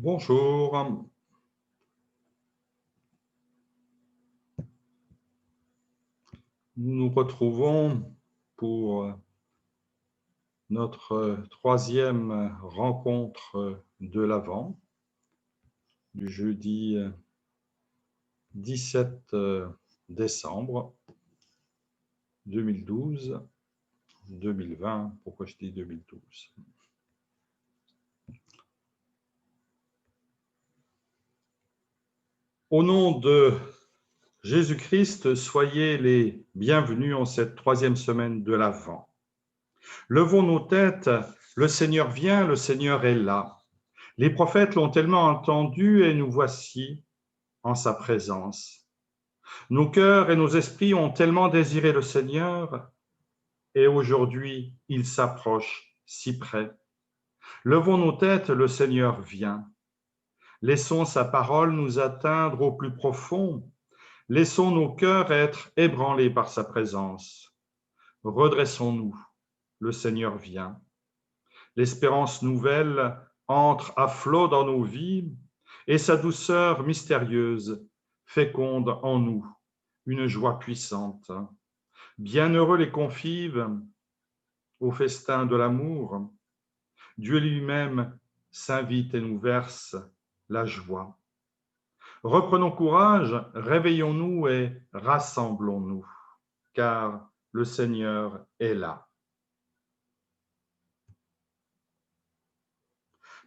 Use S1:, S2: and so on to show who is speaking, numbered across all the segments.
S1: Bonjour, nous nous retrouvons pour notre troisième rencontre de l'Avent, du jeudi 17 décembre 2012, 2020, pourquoi je dis 2012? Au nom de Jésus-Christ, soyez les bienvenus en cette troisième semaine de l'Avent. Levons nos têtes, le Seigneur vient, le Seigneur est là. Les prophètes l'ont tellement entendu et nous voici en sa présence. Nos cœurs et nos esprits ont tellement désiré le Seigneur et aujourd'hui il s'approche si près. Levons nos têtes, le Seigneur vient. Laissons sa parole nous atteindre au plus profond. Laissons nos cœurs être ébranlés par sa présence. Redressons-nous, le Seigneur vient. L'espérance nouvelle entre à flot dans nos vies et sa douceur mystérieuse féconde en nous une joie puissante. Bienheureux les convives au festin de l'amour. Dieu lui-même s'invite et nous verse la joie. Reprenons courage, réveillons-nous et rassemblons-nous, car le Seigneur est là.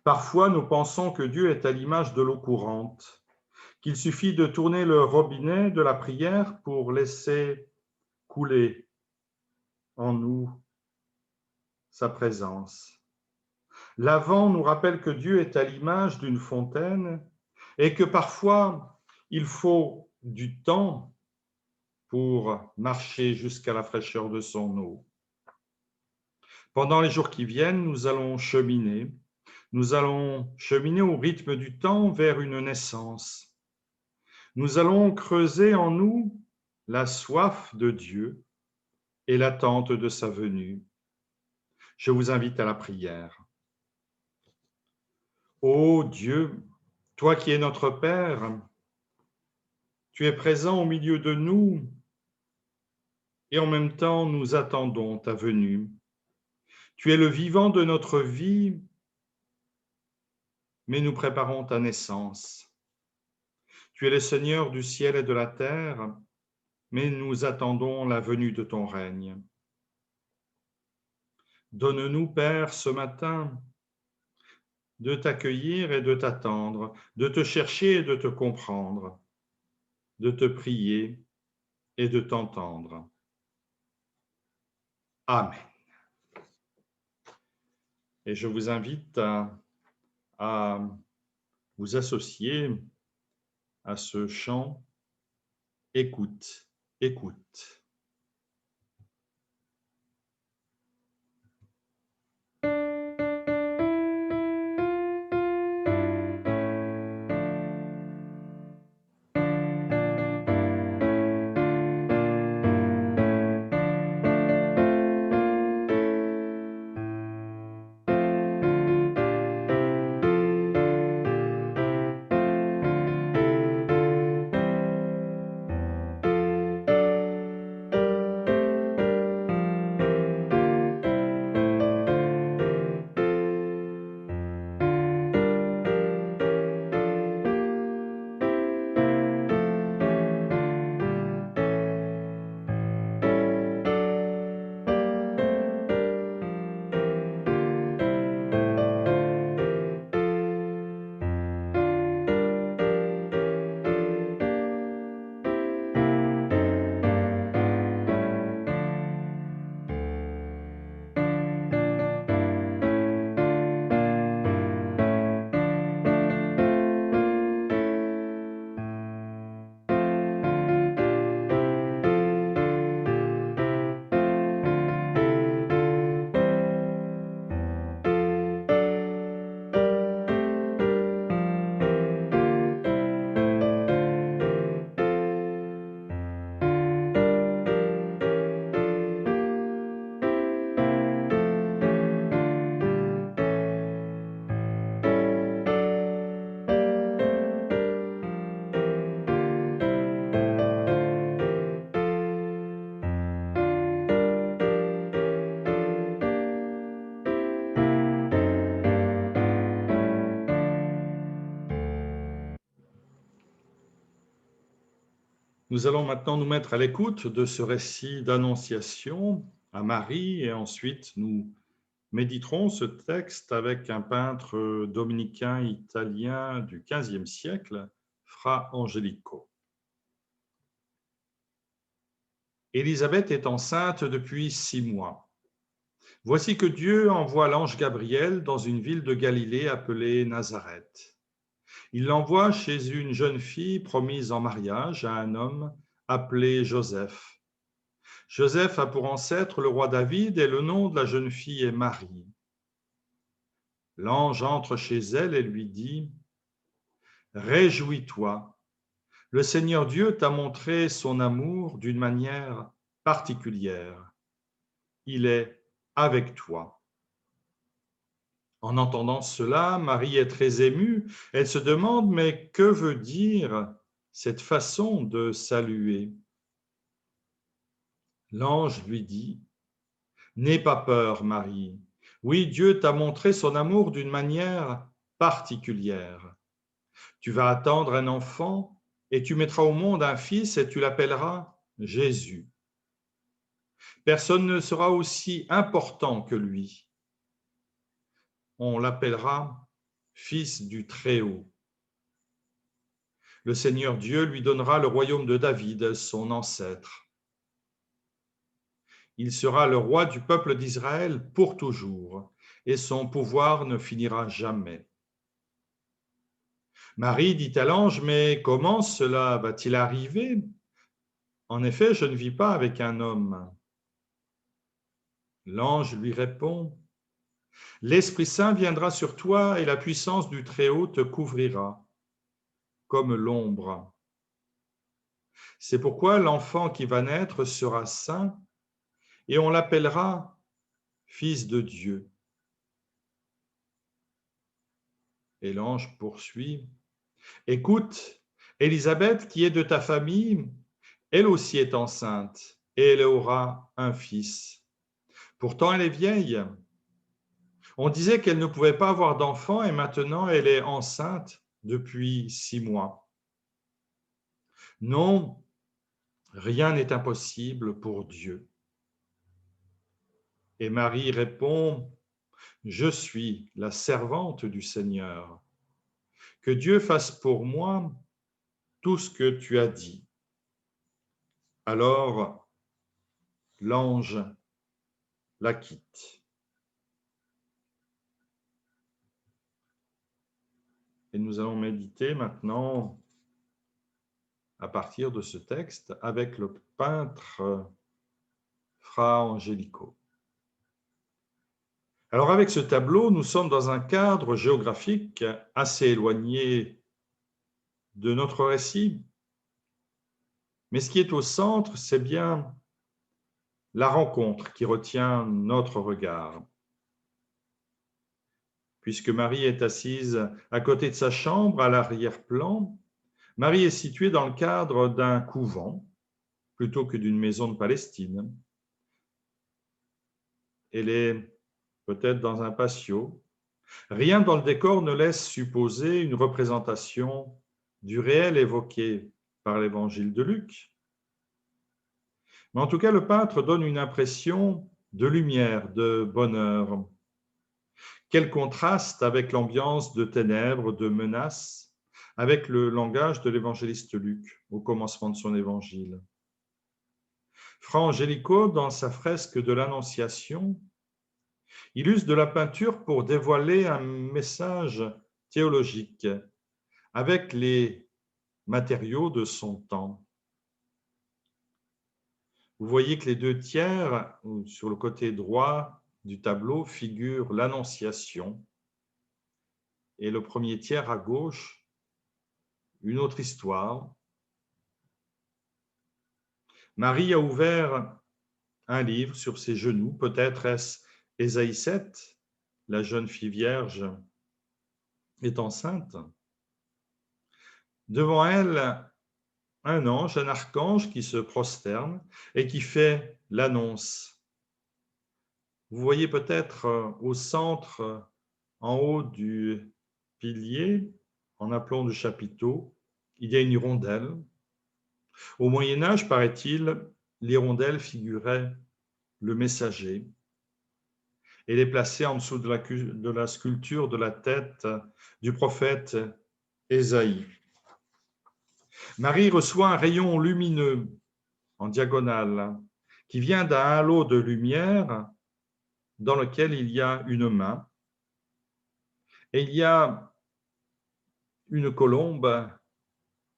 S1: Parfois, nous pensons que Dieu est à l'image de l'eau courante, qu'il suffit de tourner le robinet de la prière pour laisser couler en nous sa présence. L'Avent nous rappelle que Dieu est à l'image d'une fontaine et que parfois, il faut du temps pour marcher jusqu'à la fraîcheur de son eau. Pendant les jours qui viennent, nous allons cheminer au rythme du temps vers une naissance. Nous allons creuser en nous la soif de Dieu et l'attente de sa venue. Je vous invite à la prière. Ô Dieu, toi qui es notre Père, tu es présent au milieu de nous et en même temps nous attendons ta venue. Tu es le vivant de notre vie, mais nous préparons ta naissance. Tu es le Seigneur du ciel et de la terre, mais nous attendons la venue de ton règne. Donne-nous, Père, ce matin, de t'accueillir et de t'attendre, de te chercher et de te comprendre, de te prier et de t'entendre. Amen. Et je vous invite à vous associer à ce chant « Écoute, écoute ». Nous allons maintenant nous mettre à l'écoute de ce récit d'annonciation à Marie et ensuite nous méditerons ce texte avec un peintre dominicain italien du XVe siècle, Fra Angelico. Élisabeth est enceinte depuis 6 mois. Voici que Dieu envoie l'ange Gabriel dans une ville de Galilée appelée Nazareth. Il l'envoie chez une jeune fille promise en mariage à un homme appelé Joseph. Joseph a pour ancêtre le roi David et le nom de la jeune fille est Marie. L'ange entre chez elle et lui dit « Réjouis-toi, le Seigneur Dieu t'a montré son amour d'une manière particulière. Il est avec toi. » En entendant cela, Marie est très émue. Elle se demande « Mais que veut dire cette façon de saluer ?» L'ange lui dit « N'aie pas peur, Marie. Oui, Dieu t'a montré son amour d'une manière particulière. Tu vas attendre un enfant et tu mettras au monde un fils et tu l'appelleras Jésus. Personne ne sera aussi important que lui. On l'appellera Fils du Très-Haut. Le Seigneur Dieu lui donnera le royaume de David, son ancêtre. Il sera le roi du peuple d'Israël pour toujours, et son pouvoir ne finira jamais. Marie dit à l'ange, mais comment cela va-t-il arriver? En effet, je ne vis pas avec un homme. L'ange lui répond, l'Esprit Saint viendra sur toi et la puissance du Très-Haut te couvrira, comme l'ombre. C'est pourquoi l'enfant qui va naître sera saint et on l'appellera Fils de Dieu. Et l'ange poursuit, écoute, Élisabeth, qui est de ta famille, elle aussi est enceinte et elle aura un fils. Pourtant, elle est vieille. On disait qu'elle ne pouvait pas avoir d'enfant et maintenant elle est enceinte depuis 6 mois. Non, rien n'est impossible pour Dieu. Et Marie répond, je suis la servante du Seigneur. Que Dieu fasse pour moi tout ce que tu as dit. Alors, l'ange la quitte. Et nous allons méditer maintenant à partir de ce texte avec le peintre Fra Angelico. Alors avec ce tableau, nous sommes dans un cadre géographique assez éloigné de notre récit. Mais ce qui est au centre, c'est bien la rencontre qui retient notre regard. Puisque Marie est assise à côté de sa chambre, à l'arrière-plan, Marie est située dans le cadre d'un couvent, plutôt que d'une maison de Palestine. Elle est peut-être dans un patio. Rien dans le décor ne laisse supposer une représentation du réel évoqué par l'évangile de Luc. Mais en tout cas, le peintre donne une impression de lumière, de bonheur. Quel contraste avec l'ambiance de ténèbres, de menaces, avec le langage de l'évangéliste Luc au commencement de son évangile. Fra Angelico, dans sa fresque de l'Annonciation, il use de la peinture pour dévoiler un message théologique avec les matériaux de son temps. Vous voyez que les 2 tiers, sur le côté droit du tableau, figurent l'Annonciation et le premier tiers à gauche, une autre histoire. Marie a ouvert un livre sur ses genoux, peut-être est-ce Ésaïe 7, la jeune fille vierge est enceinte. Devant elle, un ange, un archange qui se prosterne et qui fait l'annonce. Vous voyez peut-être au centre, en haut du pilier, en aplomb de chapiteau, il y a une hirondelle. Au Moyen-Âge, paraît-il, l'hirondelle figurait le messager. Elle est placée en dessous de la sculpture de la tête du prophète Ésaïe. Marie reçoit un rayon lumineux en diagonale qui vient d'un halo de lumière dans lequel il y a une main et il y a une colombe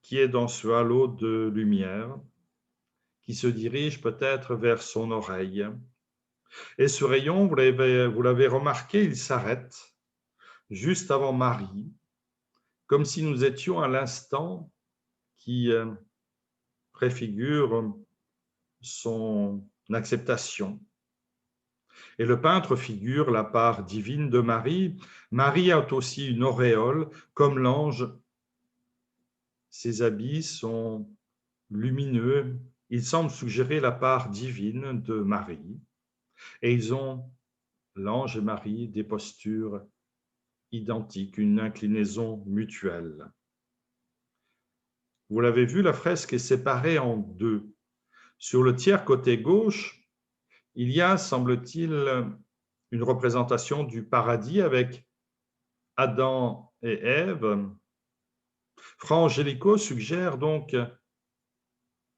S1: qui est dans ce halo de lumière qui se dirige peut-être vers son oreille. Et ce rayon, vous l'avez remarqué, il s'arrête juste avant Marie, comme si nous étions à l'instant qui préfigure son acceptation. Et le peintre figure la part divine de Marie. Marie a aussi une auréole, comme l'ange. Ses habits sont lumineux. Ils semblent suggérer la part divine de Marie. Et ils ont, l'ange et Marie, des postures identiques, une inclinaison mutuelle. Vous l'avez vu, la fresque est séparée en deux. Sur le tiers côté gauche, il y a, semble-t-il, une représentation du paradis avec Adam et Ève. Fra Angelico suggère donc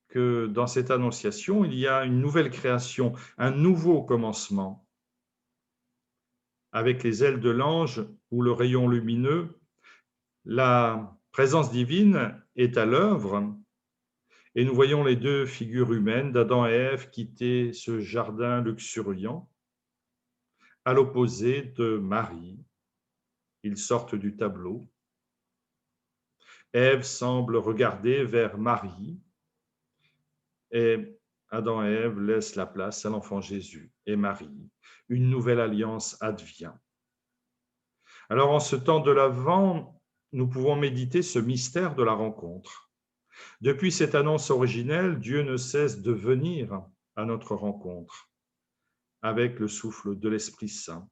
S1: que dans cette annonciation, il y a une nouvelle création, un nouveau commencement. Avec les ailes de l'ange ou le rayon lumineux, la présence divine est à l'œuvre et nous voyons les deux figures humaines d'Adam et Ève quitter ce jardin luxuriant à l'opposé de Marie. Ils sortent du tableau. Ève semble regarder vers Marie et Adam et Ève laissent la place à l'enfant Jésus et Marie. Une nouvelle alliance advient. Alors en ce temps de l'Avent, nous pouvons méditer ce mystère de la rencontre. Depuis cette annonce originelle, Dieu ne cesse de venir à notre rencontre avec le souffle de l'Esprit Saint.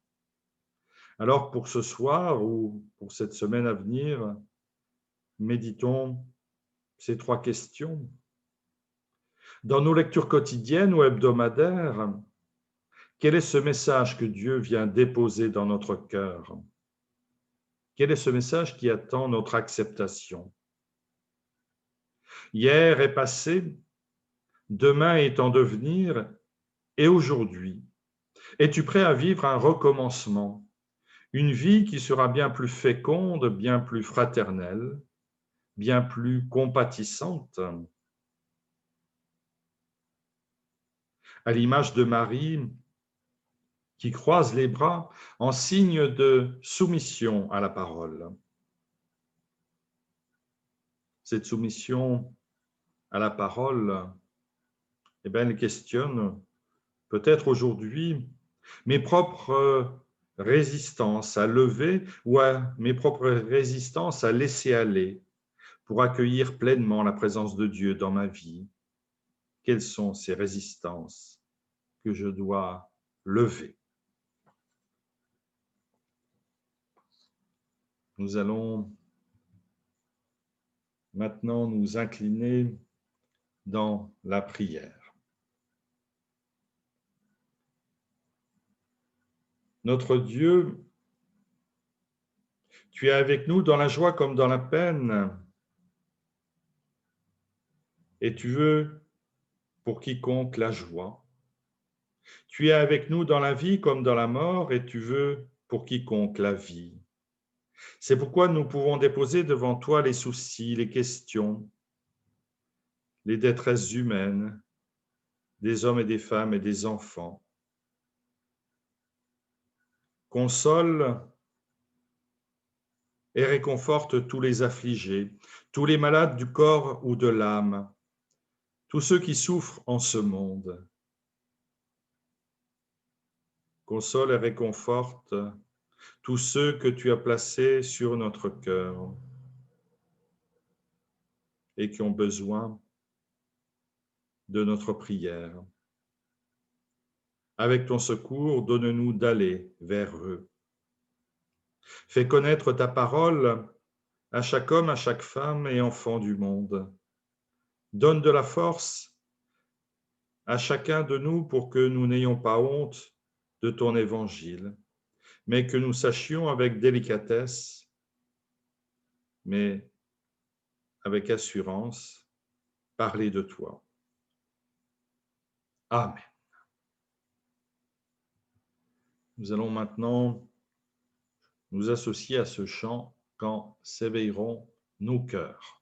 S1: Alors pour ce soir ou pour cette semaine à venir, méditons ces trois questions. Dans nos lectures quotidiennes ou hebdomadaires, quel est ce message que Dieu vient déposer dans notre cœur? Quel est ce message qui attend notre acceptation? Hier est passé, demain est en devenir, et aujourd'hui, es-tu prêt à vivre un recommencement, une vie qui sera bien plus féconde, bien plus fraternelle, bien plus compatissante? À l'image de Marie, qui croise les bras en signe de soumission à la parole. Cette soumission à la parole, elle questionne peut-être aujourd'hui mes propres résistances à lever ou mes propres résistances à laisser aller pour accueillir pleinement la présence de Dieu dans ma vie. Quelles sont ces résistances que je dois lever? Nous allons maintenant nous incliner dans la prière. Notre Dieu, tu es avec nous dans la joie comme dans la peine, et tu veux pour quiconque la joie. Tu es avec nous dans la vie comme dans la mort, et tu veux pour quiconque la vie. C'est pourquoi nous pouvons déposer devant toi les soucis, les questions, les détresses humaines, des hommes et des femmes et des enfants. Console et réconforte tous les affligés, tous les malades du corps ou de l'âme, tous ceux qui souffrent en ce monde. Console et réconforte tous ceux que tu as placés sur notre cœur et qui ont besoin de notre prière. Avec ton secours, donne-nous d'aller vers eux. Fais connaître ta parole à chaque homme, à chaque femme et enfant du monde. Donne de la force à chacun de nous pour que nous n'ayons pas honte de ton évangile, mais que nous sachions avec délicatesse, mais avec assurance, parler de toi. Amen. Nous allons maintenant nous associer à ce chant quand s'éveilleront nos cœurs.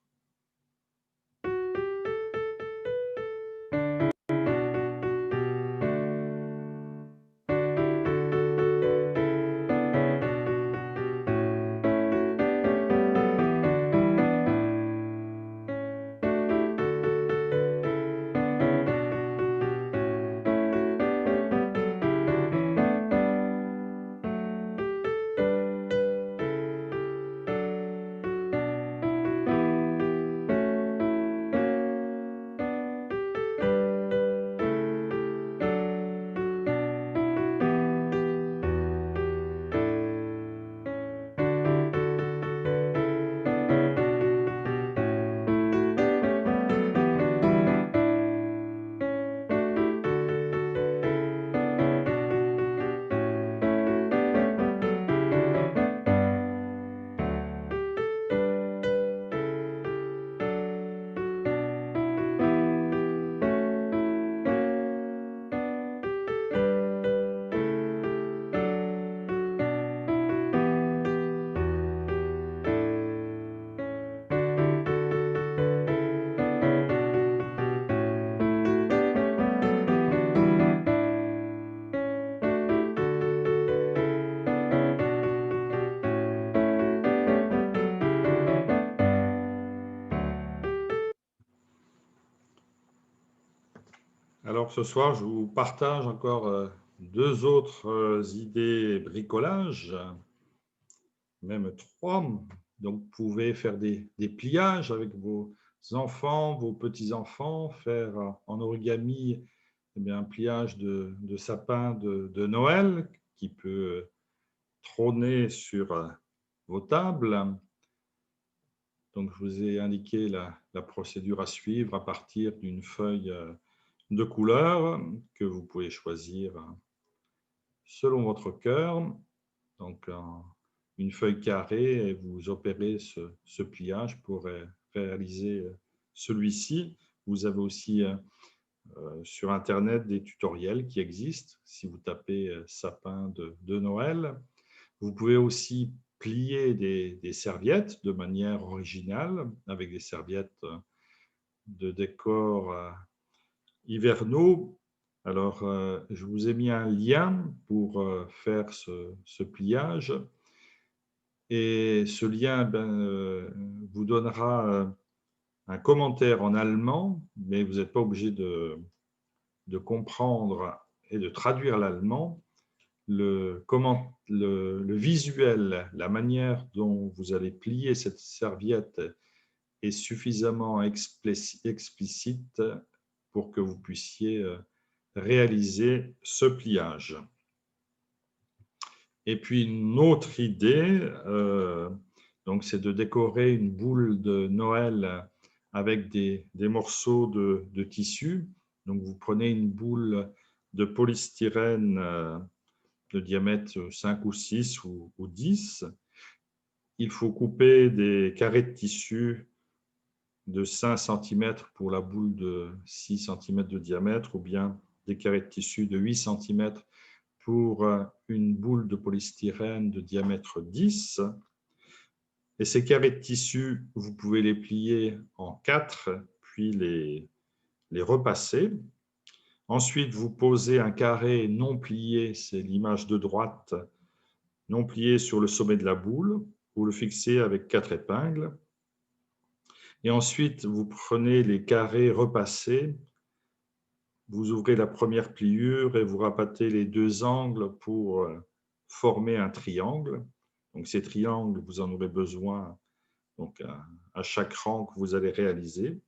S1: Alors ce soir, je vous partage encore deux autres idées bricolage, même trois. Donc vous pouvez faire des pliages avec vos enfants, vos petits-enfants, faire en origami un pliage de sapin de Noël qui peut trôner sur vos tables. Donc je vous ai indiqué la procédure à suivre à partir d'une feuille de couleurs que vous pouvez choisir selon votre cœur. Donc, une feuille carrée et vous opérez ce pliage pour réaliser celui-ci. Vous avez aussi sur Internet des tutoriels qui existent si vous tapez sapin de Noël. Vous pouvez aussi plier des serviettes de manière originale avec des serviettes de décor hivernaux. Alors, je vous ai mis un lien pour faire ce pliage. Et ce lien vous donnera un commentaire en allemand, mais vous n'êtes pas obligé de comprendre et de traduire l'allemand. Le visuel, la manière dont vous allez plier cette serviette est suffisamment explicite pour que vous puissiez réaliser ce pliage. Et puis une autre idée, donc c'est de décorer une boule de Noël avec des morceaux de tissu. Donc vous prenez une boule de polystyrène de diamètre 5 ou 6 ou 10. Il faut couper des carrés de tissu de 5 cm pour la boule de 6 cm de diamètre ou bien des carrés de tissu de 8 cm pour une boule de polystyrène de diamètre 10. Et ces carrés de tissu, vous pouvez les plier en 4, puis les repasser. Ensuite, vous posez un carré non plié, c'est l'image de droite, non plié sur le sommet de la boule. Vous le fixez avec 4 épingles. Et ensuite, vous prenez les carrés repassés, vous ouvrez la première pliure et vous rabattez les deux angles pour former un triangle. Donc, ces triangles, vous en aurez besoin donc, à chaque rang que vous allez réaliser.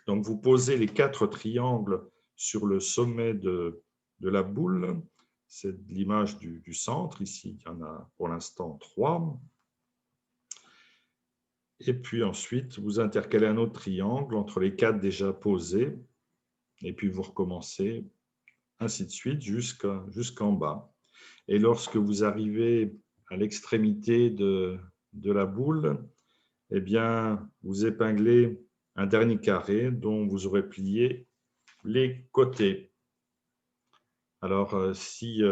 S1: Donc, vous posez les 4 triangles sur le sommet de la boule. C'est l'image du centre. Ici, il y en a pour l'instant 3. Et puis ensuite, vous intercalez un autre triangle entre les 4 déjà posés. Et puis vous recommencez, ainsi de suite, jusqu'en bas. Et lorsque vous arrivez à l'extrémité de la boule, eh bien, vous épinglez un dernier carré dont vous aurez plié les côtés. Alors, si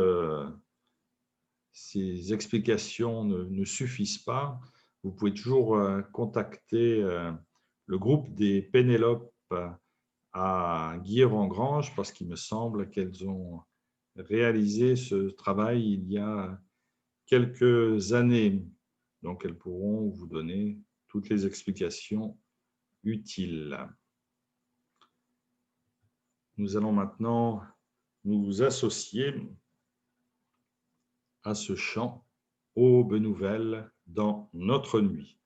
S1: ces explications ne suffisent pas, vous pouvez toujours contacter le groupe des Pénélopes à Guilherand-Granges parce qu'il me semble qu'elles ont réalisé ce travail il y a quelques années. Donc, elles pourront vous donner toutes les explications utiles. Nous allons maintenant nous associer à ce chant « Aube nouvelle dans notre nuit ».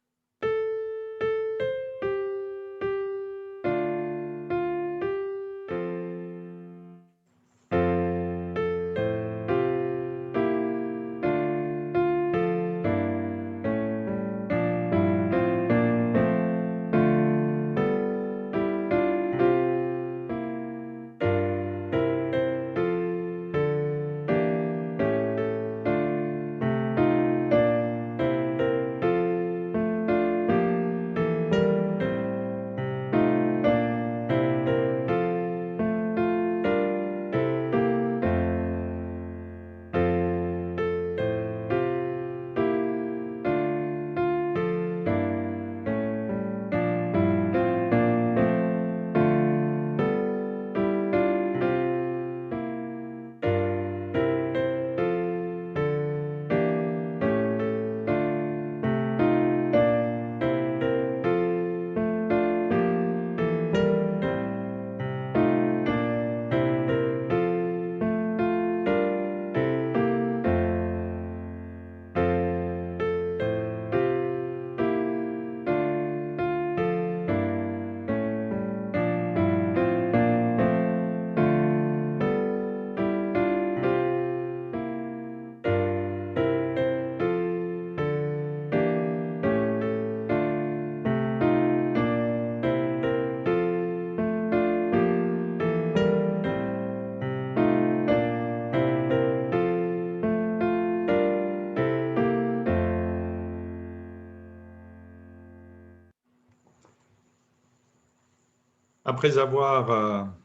S1: Après avoir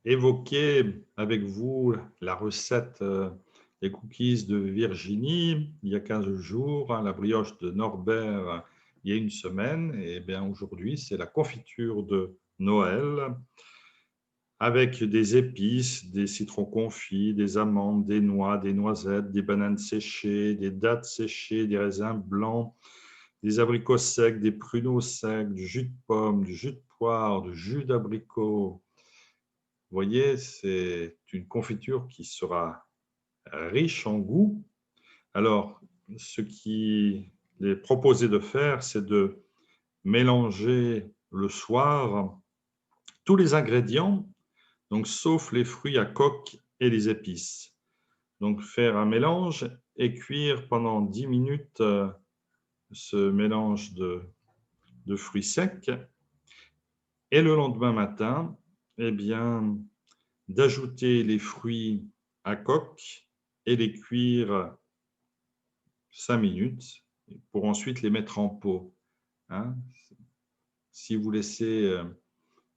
S1: évoqué avec vous la recette des cookies de Virginie il y a 15 jours, la brioche de Norbert il y a une semaine, et bien aujourd'hui c'est la confiture de Noël avec des épices, des citrons confits, des amandes, des noix, des noisettes, des bananes séchées, des dattes séchées, des raisins blancs, des abricots secs, des pruneaux secs, du jus de pomme, du jus de poire, du jus d'abricot. Vous voyez, c'est une confiture qui sera riche en goût. Alors, ce qui est proposé de faire, c'est de mélanger le soir tous les ingrédients, donc sauf les fruits à coque et les épices. Donc, faire un mélange et cuire pendant 10 minutes ce mélange de fruits secs. Et le lendemain matin, eh bien, d'ajouter les fruits à coque et les cuire 5 minutes pour ensuite les mettre en pot. Hein. Si vous laissez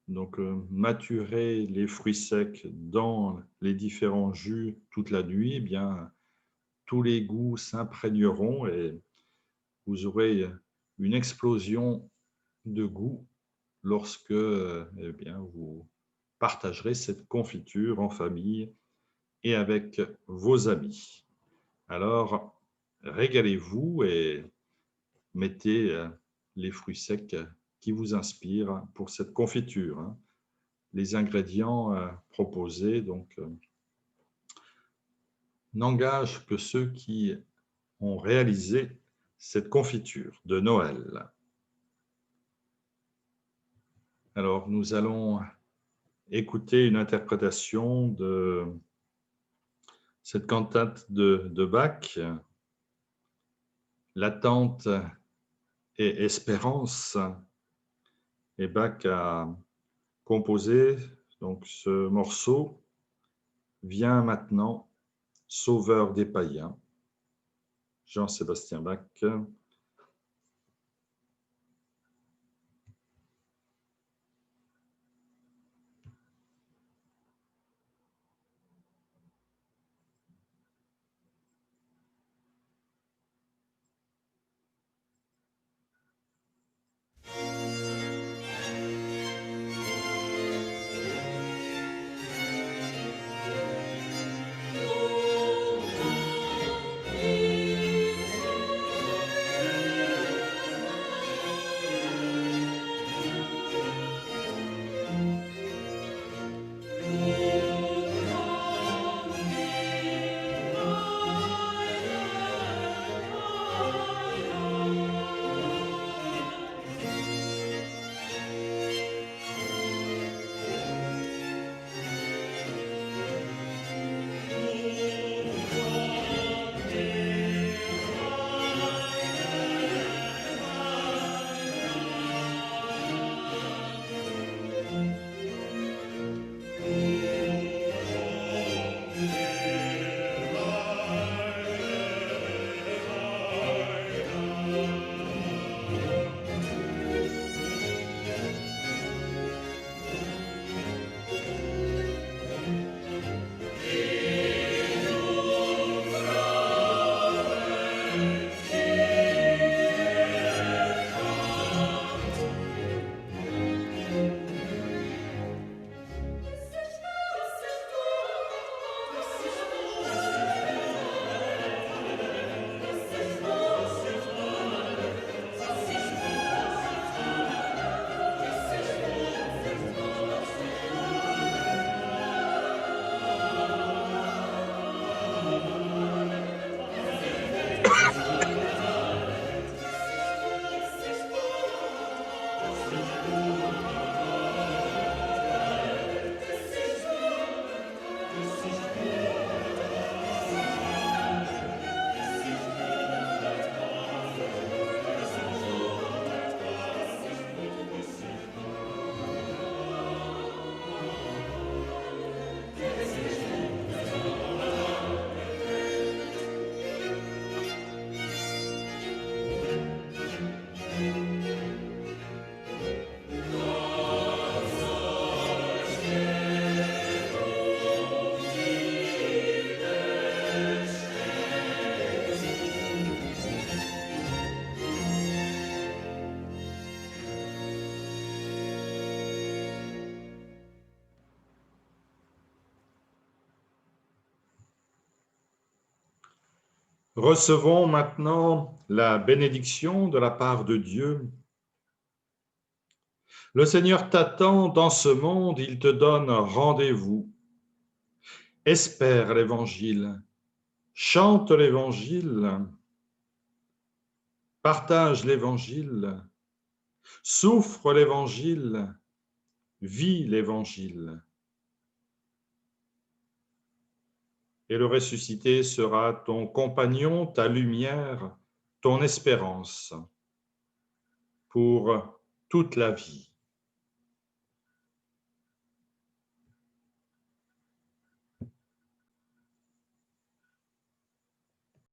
S1: maturer les fruits secs dans les différents jus toute la nuit, eh bien, tous les goûts s'imprégneront et vous aurez une explosion de goût lorsque eh bien, vous partagerez cette confiture en famille et avec vos amis. Alors, régalez-vous et mettez les fruits secs qui vous inspirent pour cette confiture. Les ingrédients proposés n'engagent que ceux qui ont réalisé cette confiture de Noël. Alors, nous allons écouter une interprétation de cette cantate de Bach, l'attente et espérance. Et Bach a composé donc ce morceau, Viens maintenant, sauveur des païens, Jean-Sébastien Bach. Recevons maintenant la bénédiction de la part de Dieu. Le Seigneur t'attend dans ce monde, il te donne rendez-vous. Espère l'Évangile, chante l'Évangile, partage l'Évangile, souffre l'Évangile, vis l'Évangile. Et le ressuscité sera ton compagnon, ta lumière, ton espérance pour toute la vie.